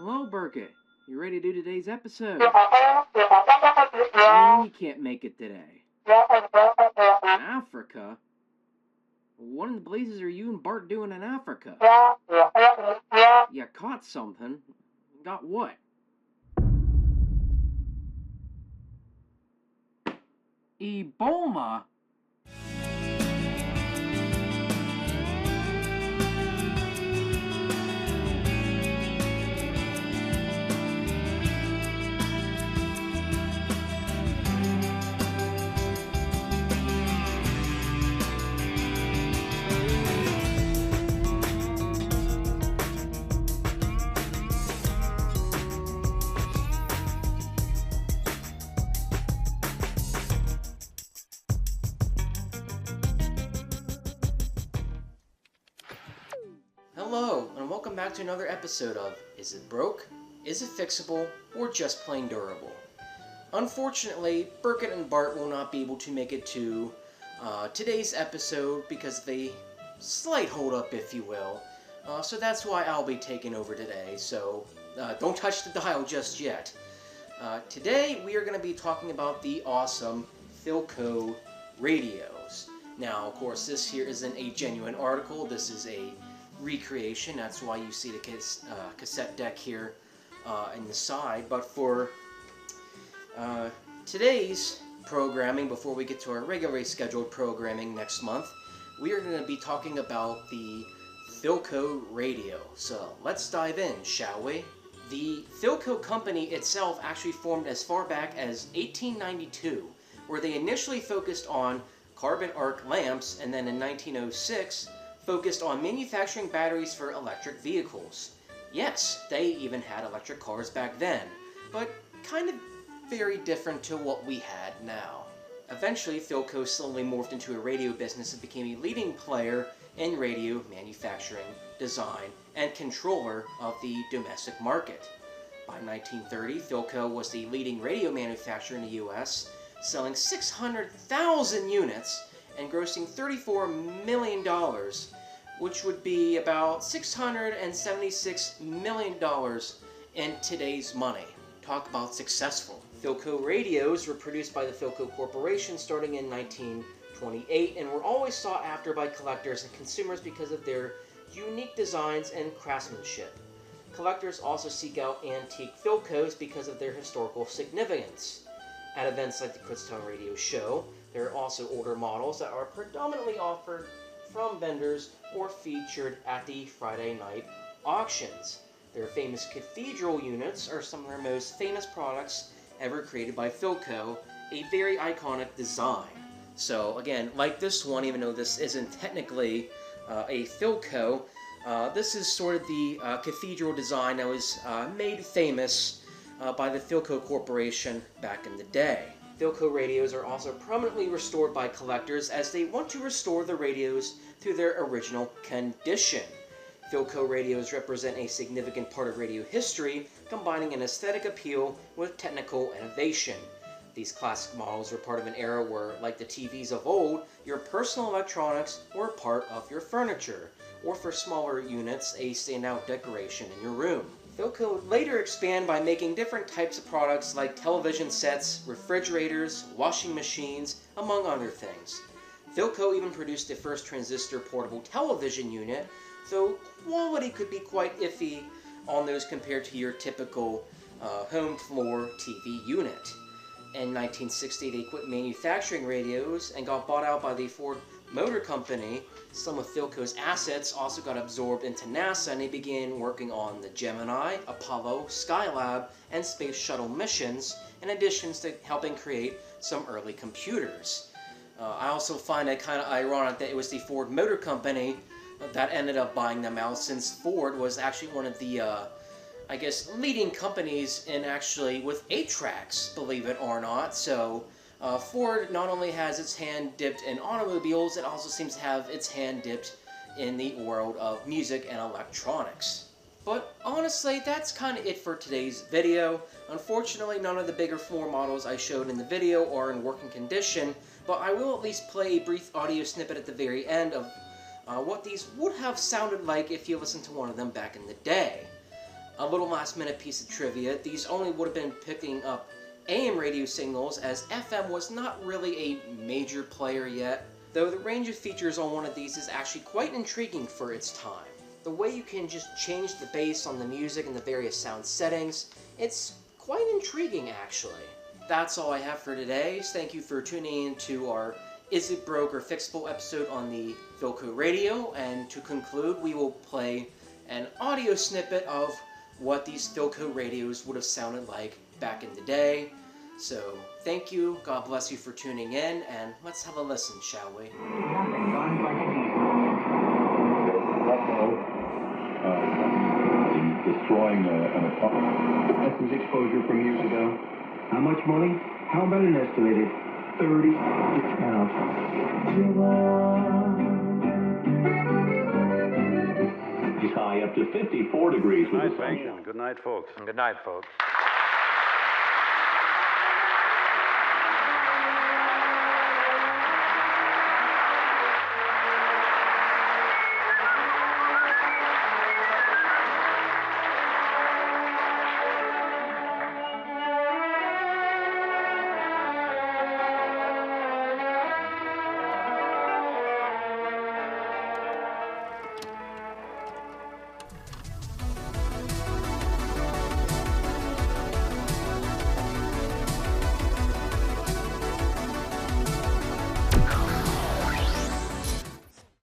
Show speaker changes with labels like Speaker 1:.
Speaker 1: Hello, Burkett. You ready to do today's episode? What do you mean you can't make it today? Africa? What in the blazes are you and Bart doing in Africa? You caught something. Got what? Ebola? Hello, and welcome back to another episode of Is It Broke? Is It Fixable? Or Just Plain Durable? Unfortunately, Burkett and Bart will not be able to make it to today's episode because of a slight hold-up, if you will. So that's why I'll be taking over today, so don't touch the dial just yet. Today, we are going to be talking about the awesome PHILCO radios. Now, of course, this here isn't a genuine article. This is a recreation. That's why you see the cassette deck here in the side. But for today's programming, before we get to our regularly scheduled programming next month, we are going to be talking about the PHILCO radio. So let's dive in, shall we? The PHILCO company itself actually formed as far back as 1892, where they initially focused on carbon arc lamps, and then in 1906 focused on manufacturing batteries for electric vehicles. Yes, they even had electric cars back then, but kind of very different to what we had now. Eventually, PHILCO slowly morphed into a radio business and became a leading player in radio manufacturing, design, and controller of the domestic market. By 1930, PHILCO was the leading radio manufacturer in the US, selling 600,000 units and grossing $34 million, which would be about $676 million in today's money. Talk about successful. PHILCO radios were produced by the PHILCO Corporation starting in 1928 and were always sought after by collectors and consumers because of their unique designs and craftsmanship. Collectors also seek out antique PHILCOs because of their historical significance. At events like the Kutztown Radio Show, there are also older models that are predominantly offered from vendors or featured at the Friday night auctions. Their famous cathedral units are some of their most famous products ever created by PHILCO, a very iconic design. So again, like this one, even though this isn't technically a PHILCO, this is sort of the cathedral design that was made famous by the PHILCO Corporation back in the day. PHILCO radios are also prominently restored by collectors as they want to restore the radios to their original condition. PHILCO radios represent a significant part of radio history, combining an aesthetic appeal with technical innovation. These classic models were part of an era where, like the TVs of old, your personal electronics were part of your furniture, or for smaller units, a standout decoration in your room. PHILCO would later expand by making different types of products like television sets, refrigerators, washing machines, among other things. PHILCO even produced the first transistor portable television unit, though quality could be quite iffy on those compared to your typical home floor TV unit. In 1960, they quit manufacturing radios and got bought out by the Ford Motor Company. Some of PHILCO's assets also got absorbed into NASA, and they began working on the Gemini, Apollo, Skylab, and Space Shuttle missions, in addition to helping create some early computers. I also find it kind of ironic that it was the Ford Motor Company that ended up buying them out, since Ford was actually one of the, I guess, leading companies in actually with 8-tracks, believe it or not. So Ford not only has its hand dipped in automobiles, it also seems to have its hand dipped in the world of music and electronics. But honestly, that's kind of it for today's video. Unfortunately, none of the bigger floor models I showed in the video are in working condition, but I will at least play a brief audio snippet at the very end of what these would have sounded like if you listened to one of them back in the day. A little last minute piece of trivia, these only would have been picking up AM radio signals, as FM was not really a major player yet, though the range of features on one of these is actually quite intriguing for its time. The way you can just change the bass on the music and the various sound settings, it's quite intriguing actually. That's all I have for today. Thank you for tuning in to our Is It Broke or Fixable episode on the PHILCO radio, and to conclude we will play an audio snippet of what these PHILCO radios would have sounded like back in the day. So, thank you, God bless you for tuning in, and let's have a listen, shall we?
Speaker 2: Destroying an apartment.
Speaker 3: That's his exposure from years ago. How much money? How about an estimated 30 pounds? It's high up to 54 degrees.
Speaker 4: Nice, thank you. Good night, folks.
Speaker 5: Good night, folks.